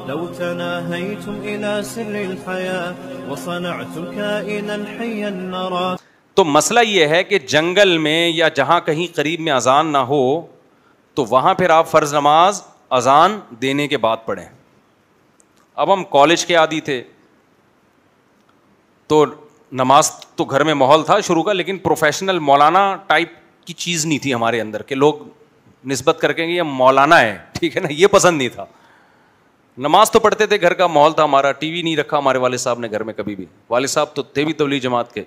لو تناهيتم إلى سر الحياة وصنعتم كائنا حيا نرى. تو مسئلہ یہ ہے کہ جنگل میں یا جہاں کہیں قریب میں اذان نہ ہو تو وہاں پھر آپ فرض نماز اذان دینے کے بعد پڑھیں. اب ہم کالج کے عادی تھے تو نماز تو گھر میں ماحول تھا شروع کا, لیکن پروفیشنل مولانا ٹائپ کی چیز نہیں تھی ہمارے اندر کہ لوگ نسبت کر کے یہ مولانا ہے, ٹھیک ہے نا, یہ پسند نہیں تھا. نماز تو پڑھتے تھے, گھر کا ماحول تھا ہمارا, ٹی وی نہیں رکھا ہمارے والد صاحب نے گھر میں کبھی بھی. والد صاحب تو تھے بھی تبلیغ جماعت کے.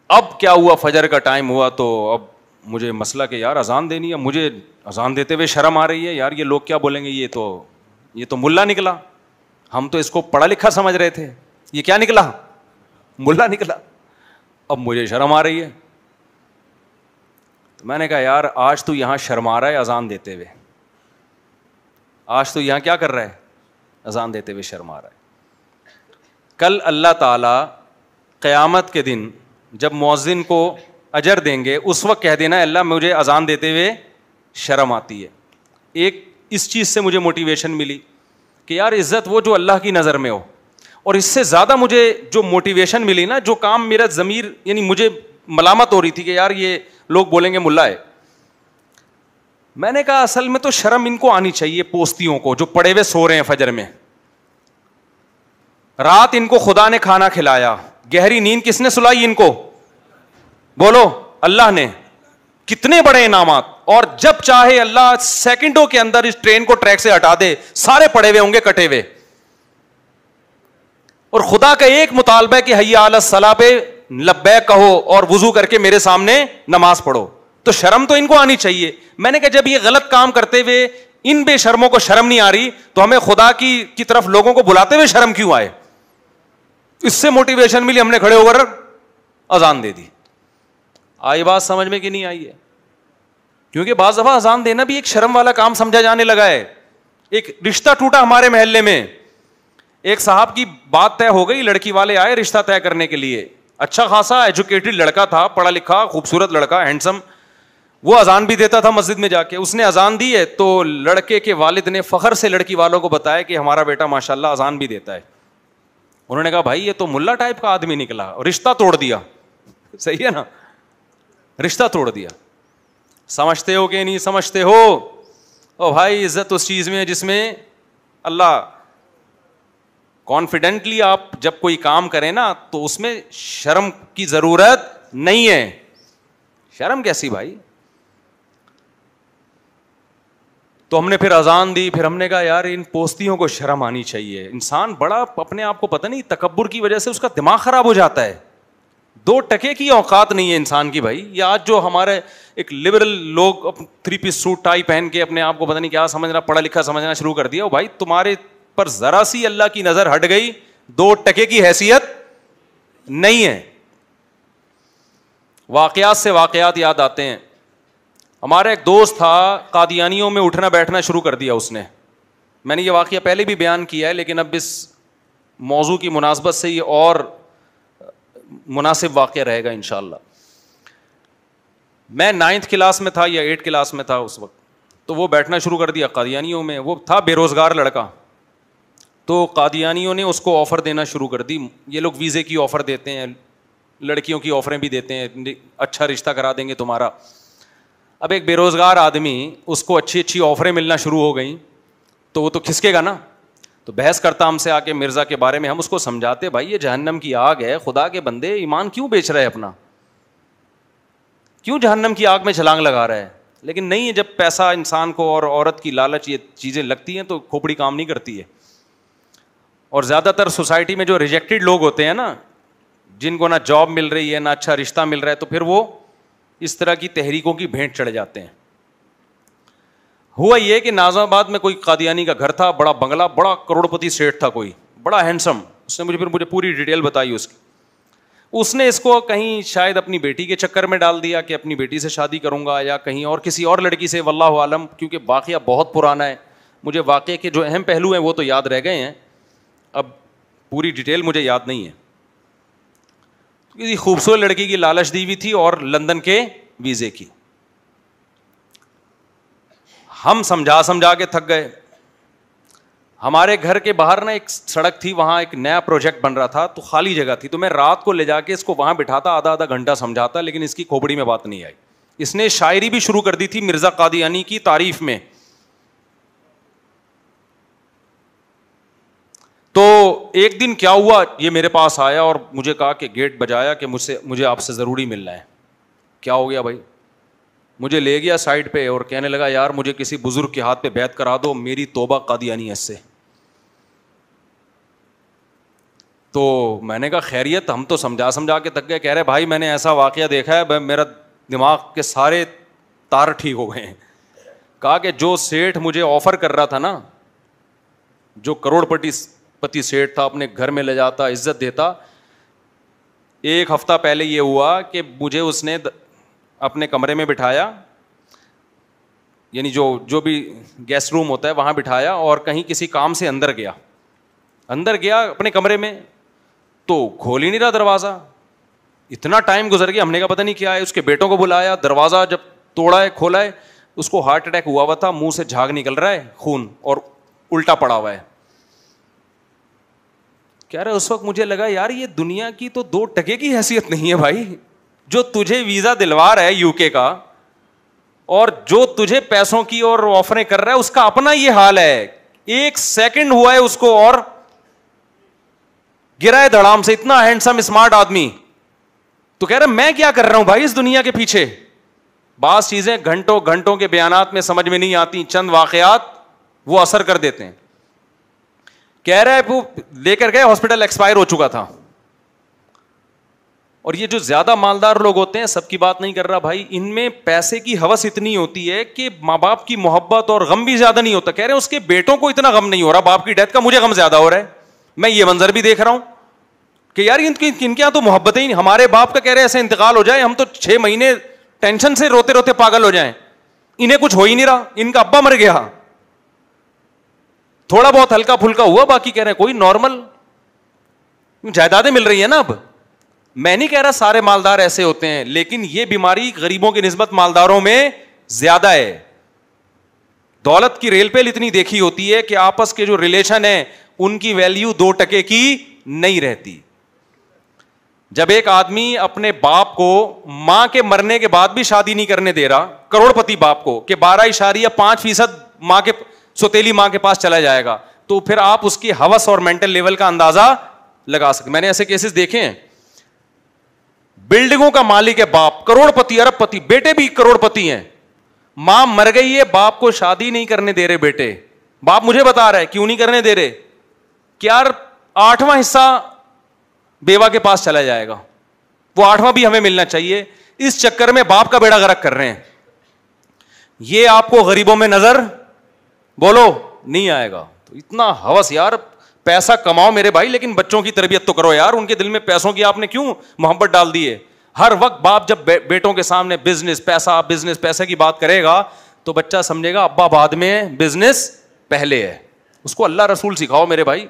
اب کیا ہوا, فجر کا ٹائم ہوا تو اب مجھے مسئلہ کہ یار اذان دینی ہے, مجھے اذان دیتے ہوئے شرم آ رہی ہے یار, یہ لوگ کیا بولیں گے, یہ تو ملا نکلا. ہم تو اس کو پڑھا لکھا سمجھ رہے تھے, یہ کیا نکلا, ملا نکلا. اب مجھے شرم آ رہی ہے. تو میں نے کہا یار آج تو یہاں شرما رہا ہے اذان دیتے ہوئے, آج تو یہاں کیا کر رہا ہے, اذان دیتے ہوئے شرما رہا ہے. کل اللہ تعالیٰ قیامت کے دن جب مؤذن کو اجر دیں گے اس وقت کہہ دینا اللہ مجھے اذان دیتے ہوئے شرم آتی ہے. ایک اس چیز سے مجھے موٹیویشن ملی کہ یار عزت وہ جو اللہ کی نظر میں ہو. اور اس سے زیادہ مجھے جو موٹیویشن ملی نا, جو کام میرا ضمیر یعنی مجھے ملامت ہو رہی تھی کہ یار یہ لوگ بولیں گے ملا ہے, میں نے کہا اصل میں تو شرم ان کو آنی چاہیے پوستیوں کو جو پڑے ہوئے سو رہے ہیں فجر میں. رات ان کو خدا نے کھانا کھلایا, گہری نیند کس نے سلائی ان کو, بولو اللہ نے. کتنے بڑے انعامات, اور جب چاہے اللہ سیکنڈوں کے اندر اس ٹرین کو ٹریک سے ہٹا دے, سارے پڑے ہوئے ہوں گے کٹے ہوئے. اور خدا کا ایک مطالبہ ہے کہ حی علی الصلاۃ پہ لبیک کہو اور وضو کر کے میرے سامنے نماز پڑھو. تو شرم تو ان کو آنی چاہیے. میں نے کہا جب یہ غلط کام کرتے ہوئے ان بے شرموں کو شرم نہیں آ رہی تو ہمیں خدا کی طرف لوگوں کو بلاتے ہوئے شرم کیوں آئے. اس سے موٹیویشن ملی, ہم نے کھڑے ہو کر اذان دے دی. آئی بات سمجھ میں کہ نہیں آئی ہے؟ کیونکہ بعض دفعہ اذان دینا بھی ایک شرم والا کام سمجھا جانے لگا ہے. ایک رشتہ ٹوٹا ہمارے محلے میں, ایک صاحب کی بات طے ہو گئی, لڑکی والے آئے رشتہ طے کرنے کے لیے, اچھا خاصا ایجوکیٹڈ لڑکا تھا, پڑھا لکھا خوبصورت لڑکا, ہینڈسم. وہ اذان بھی دیتا تھا مسجد میں جا کے. اس نے اذان دی ہے تو لڑکے کے والد نے فخر سے لڑکی والوں کو بتایا کہ ہمارا بیٹا ماشاءاللہ اذان بھی دیتا ہے. انہوں نے کہا بھائی یہ تو ملا ٹائپ کا آدمی نکلا, رشتہ توڑ دیا. صحیح ہے نا, رشتہ توڑ دیا. سمجھتے ہو کہ نہیں سمجھتے ہو؟ او بھائی عزت اس چیز میں ہے جس میں اللہ کانفیڈنٹلی آپ جب کوئی کام کریں نا تو اس میں شرم کی ضرورت نہیں ہے. شرم کیسی بھائی؟ تو ہم نے پھر اذان دی, پھر ہم نے کہا یار ان پوستیوں کو شرم آنی چاہیے. انسان بڑا اپنے آپ کو پتہ نہیں تکبر کی وجہ سے اس کا دماغ خراب ہو جاتا ہے. 2 ٹکے کی اوقات نہیں ہے انسان کی بھائی. یہ آج جو ہمارے ایک لبرل لوگ 3 پیس سوٹ ٹائی پہن کے اپنے آپ کو پتہ نہیں کیا سمجھنا, پڑھا لکھا سمجھنا شروع کر دیا. بھائی تمہارے پر ذرا سی اللہ کی نظر ہٹ گئی, 2 ٹکے کی حیثیت نہیں ہے. واقعات سے واقعات یاد آتے ہیں. ہمارا ایک دوست تھا, قادیانیوں میں اٹھنا بیٹھنا شروع کر دیا اس نے. میں نے یہ واقعہ پہلے بھی بیان کیا ہے لیکن اب اس موضوع کی مناسبت سے یہ اور مناسب واقعہ رہے گا انشاءاللہ. میں 9th کلاس میں تھا یا 8th کلاس میں تھا اس وقت, تو وہ بیٹھنا شروع کر دیا قادیانیوں میں. وہ تھا بے روزگار لڑکا, تو قادیانیوں نے اس کو آفر دینا شروع کر دی. یہ لوگ ویزے کی آفر دیتے ہیں, لڑکیوں کی آفریں بھی دیتے ہیں, اچھا رشتہ کرا دیں گے تمہارا. اب ایک بے روزگار آدمی, اس کو اچھی اچھی آفریں ملنا شروع ہو گئیں تو وہ تو کھسکے گا نا. تو بحث کرتا ہم سے آ کے مرزا کے بارے میں, ہم اس کو سمجھاتے بھائی یہ جہنم کی آگ ہے, خدا کے بندے ایمان کیوں بیچ رہے اپنا, کیوں جہنم کی آگ میں چھلانگ لگا رہا ہے. لیکن نہیں ہے, جب پیسہ انسان کو اور عورت کی لالچ یہ چیزیں لگتی ہیں تو کھوپڑی کام نہیں کرتی ہے. اور زیادہ تر سوسائٹی میں جو ریجیکٹڈ لوگ ہوتے ہیں نا, جن کو نہ جاب مل رہی ہے نہ اچھا رشتہ مل رہا ہے, تو پھر وہ اس طرح کی تحریکوں کی بھینٹ چڑھ جاتے ہیں. ہوا یہ کہ نازم آباد میں کوئی قادیانی کا گھر تھا, بڑا بنگلہ, بڑا کروڑپتی سیٹ تھا کوئی, بڑا ہینڈسم. اس نے مجھے پوری ڈیٹیل بتائی اس کی. اس نے اس کو کہیں شاید اپنی بیٹی کے چکر میں ڈال دیا کہ اپنی بیٹی سے شادی کروں گا, یا کہیں اور کسی اور لڑکی سے, واللہ عالم, کیونکہ واقعہ بہت پرانا ہے. مجھے واقعے کے جو اہم پہلو ہیں وہ تو یاد رہ گئے ہیں, اب پوری ڈیٹیل مجھے یاد نہیں ہے. کسی خوبصورت لڑکی کی لالچ دی ہوئی تھی اور لندن کے ویزے کی. ہم سمجھا کے تھک گئے. ہمارے گھر کے باہر نا ایک سڑک تھی, وہاں ایک نیا پروجیکٹ بن رہا تھا, تو خالی جگہ تھی, تو میں رات کو لے جا کے اس کو وہاں بٹھاتا, آدھا گھنٹہ سمجھاتا, لیکن اس کی کھوپڑی میں بات نہیں آئی. اس نے شاعری بھی شروع کر دی تھی مرزا قادیانی کی تعریف میں. تو ایک دن کیا ہوا, یہ میرے پاس آیا اور مجھے کہا کہ گیٹ بجایا کہ مجھے آپ سے ضروری ملنا ہے. کیا ہو گیا بھائی؟ مجھے لے گیا سائڈ پہ اور کہنے لگا یار مجھے کسی بزرگ کے ہاتھ پہ بیعت کرا دو, میری توبہ قادیانیت سے. تو میں نے کہا خیریت؟ ہم تو سمجھا کے تک گئے. کہہ رہے بھائی میں نے ایسا واقعہ دیکھا ہے, میرا دماغ کے سارے تار ٹھیک ہو گئے ہیں. کہا کہ جو سیٹھ مجھے آفر کر رہا تھا نا, جو کروڑ پتی سیٹھ تھا, اپنے گھر میں لے جاتا, عزت دیتا, ایک ہفتہ پہلے یہ ہوا کہ مجھے اس نے اپنے کمرے میں بٹھایا, یعنی جو بھی گیسٹ روم ہوتا ہے وہاں بٹھایا, اور کہیں کسی کام سے اندر گیا اپنے کمرے میں, تو کھول ہی نہیں رہا دروازہ. اتنا ٹائم گزر گیا, ہم نے کہا پتہ نہیں کیا ہے. اس کے بیٹوں کو بلایا, دروازہ جب توڑا ہے, کھولا ہے, اس کو ہارٹ اٹیک ہوا تھا, منہ سے جھاگ نکل رہا ہے خون, اور الٹا پڑا ہوا ہے. کہہ رہے اس وقت مجھے لگا یار یہ دنیا کی تو 2 ٹکے کی حیثیت نہیں ہے بھائی. جو تجھے ویزا دلوا رہا ہے UK کا, اور جو تجھے پیسوں کی اور آفریں کر رہا ہے, اس کا اپنا یہ حال ہے. 1 سیکنڈ ہوا ہے اس کو اور گرا ہے دھڑام سے, اتنا ہینڈسم اسمارٹ آدمی. تو کہہ رہا میں کیا کر رہا ہوں بھائی اس دنیا کے پیچھے. بعض چیزیں گھنٹوں کے بیانات میں سمجھ میں نہیں آتی, چند واقعات وہ اثر کر دیتے ہیں. کہہ رہا ہے وہ لے کر گئے ہاسپٹل, ایکسپائر ہو چکا تھا. اور یہ جو زیادہ مالدار لوگ ہوتے ہیں, سب کی بات نہیں کر رہا بھائی, ان میں پیسے کی ہوس اتنی ہوتی ہے کہ ماں باپ کی محبت اور غم بھی زیادہ نہیں ہوتا. کہہ رہے ہیں اس کے بیٹوں کو اتنا غم نہیں ہو رہا باپ کی ڈیتھ کا, مجھے غم زیادہ ہو رہا ہے. میں یہ منظر بھی دیکھ رہا ہوں کہ یار ان کے یہاں تو محبتیں ہی نہیں. ہمارے باپ کا کہہ رہے ایسے انتقال ہو جائے, ہم تو 6 مہینے ٹینشن سے روتے روتے پاگل ہو جائیں. انہیں کچھ ہو ہی نہیں رہا, ان کا ابا مر گیا, تھوڑا بہت ہلکا پھلکا ہوا, باقی کہہ رہے ہیں کوئی نارمل جائیدادیں مل رہی ہیں نا. اب میں نہیں کہہ رہا سارے مالدار ایسے ہوتے ہیں, لیکن یہ بیماری غریبوں کی نسبت مالداروں میں زیادہ ہے. دولت کی ریل پیل اتنی دیکھی ہوتی ہے کہ آپس کے جو ریلیشن ہیں ان کی ویلیو 2 ٹکے کی نہیں رہتی. جب ایک آدمی اپنے باپ کو ماں کے مرنے کے بعد بھی شادی نہیں کرنے دے رہا, کروڑ پتی باپ کو, کہ 12.5% ماں کے سوتیلی ماں کے پاس چلا جائے گا, تو پھر آپ اس کی ہوس اور مینٹل لیول کا اندازہ لگا سکتے. میں نے ایسے کیسز دیکھے ہیں, بلڈنگوں کا مالک ہے باپ, کروڑ پتی ارب پتی, بیٹے بھی کروڑ پتی ہیں, ماں مر گئی ہے, باپ کو شادی نہیں کرنے دے رہے بیٹے. باپ مجھے بتا رہا ہے کیوں نہیں کرنے دے رہے, کہ یار 8واں حصہ بیوہ کے پاس چلا جائے گا, وہ 8واں بھی ہمیں ملنا چاہیے. اس چکر میں باپ کا بیڑا غرق کر رہے ہیں. یہ آپ کو غریبوں میں نظر بولو نہیں آئے گا. تو اتنا ہوس یار, پیسہ کماؤ میرے بھائی, لیکن بچوں کی تربیت تو کرو یار. ان کے دل میں پیسوں کی آپ نے کیوں محبت ڈال دی ہے؟ ہر وقت باپ جب بیٹوں کے سامنے بزنس پیسہ کی بات کرے گا تو بچہ سمجھے گا ابا بعد میں, بزنس پہلے ہے. اس کو اللہ رسول سکھاؤ میرے بھائی.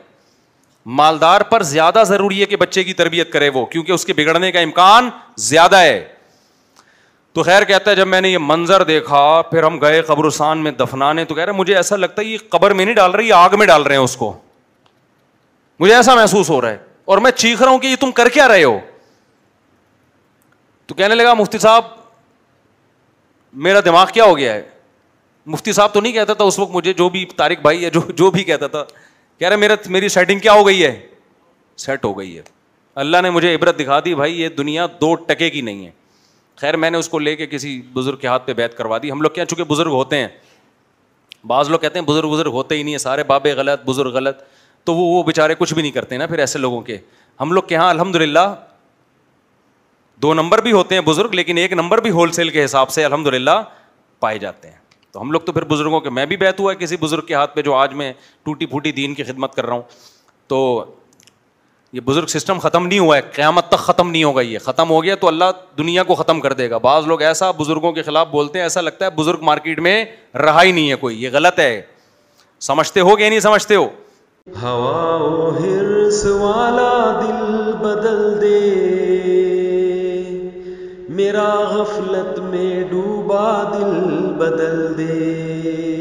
مالدار پر زیادہ ضروری ہے کہ بچے کی تربیت کرے وہ, کیونکہ اس کے بگڑنے کا امکان زیادہ ہے. تو خیر کہتا ہے جب میں نے یہ منظر دیکھا, پھر ہم گئے قبرستان میں دفنانے, تو کہہ رہے مجھے ایسا لگتا ہے یہ قبر میں نہیں ڈال رہے, یہ آگ میں ڈال رہے ہیں اس کو. مجھے ایسا محسوس ہو رہا ہے, اور میں چیخ رہا ہوں کہ یہ تم کر کیا رہے ہو. تو کہنے لگا مفتی صاحب میرا دماغ کیا ہو گیا ہے. مفتی صاحب تو نہیں کہتا تھا اس وقت مجھے, جو بھی طارق بھائی ہے جو بھی کہتا تھا, کہہ رہے میری سیٹنگ کیا ہو گئی ہے, سیٹ ہو گئی ہے. اللہ نے مجھے عبرت دکھا دی بھائی, یہ دنیا 2 ٹکے کی نہیں ہے. خیر میں نے اس کو لے کے کسی بزرگ کے ہاتھ پہ بیعت کروا دی. ہم لوگ کیا چونکہ بزرگ ہوتے ہیں, بعض لوگ کہتے ہیں بزرگ ہوتے ہی نہیں ہے, سارے بابے غلط بزرگ غلط, تو وہ بیچارے کچھ بھی نہیں کرتے نا پھر ایسے لوگوں کے. ہم لوگ کے یہاں الحمدللہ 2 نمبر بھی ہوتے ہیں بزرگ, لیکن 1 نمبر بھی ہول سیل کے حساب سے الحمدللہ پائے جاتے ہیں. تو ہم لوگ تو پھر بزرگوں کے, میں بھی بیعت ہوا ہے کسی بزرگ کے ہاتھ پہ, جو آج میں ٹوٹی پھوٹی دین کی خدمت کر رہا ہوں. تو یہ بزرگ سسٹم ختم نہیں ہوا ہے, قیامت تک ختم نہیں ہوگا. یہ ختم ہو گیا تو اللہ دنیا کو ختم کر دے گا. بعض لوگ ایسا بزرگوں کے خلاف بولتے ہیں, ایسا لگتا ہے بزرگ مارکیٹ میں رہا ہی نہیں ہے کوئی. یہ غلط ہے. سمجھتے ہو کہ نہیں سمجھتے ہو؟ ہوا و حرص والا دل بدل دے, میرا غفلت میں ڈوبا دل بدل دے.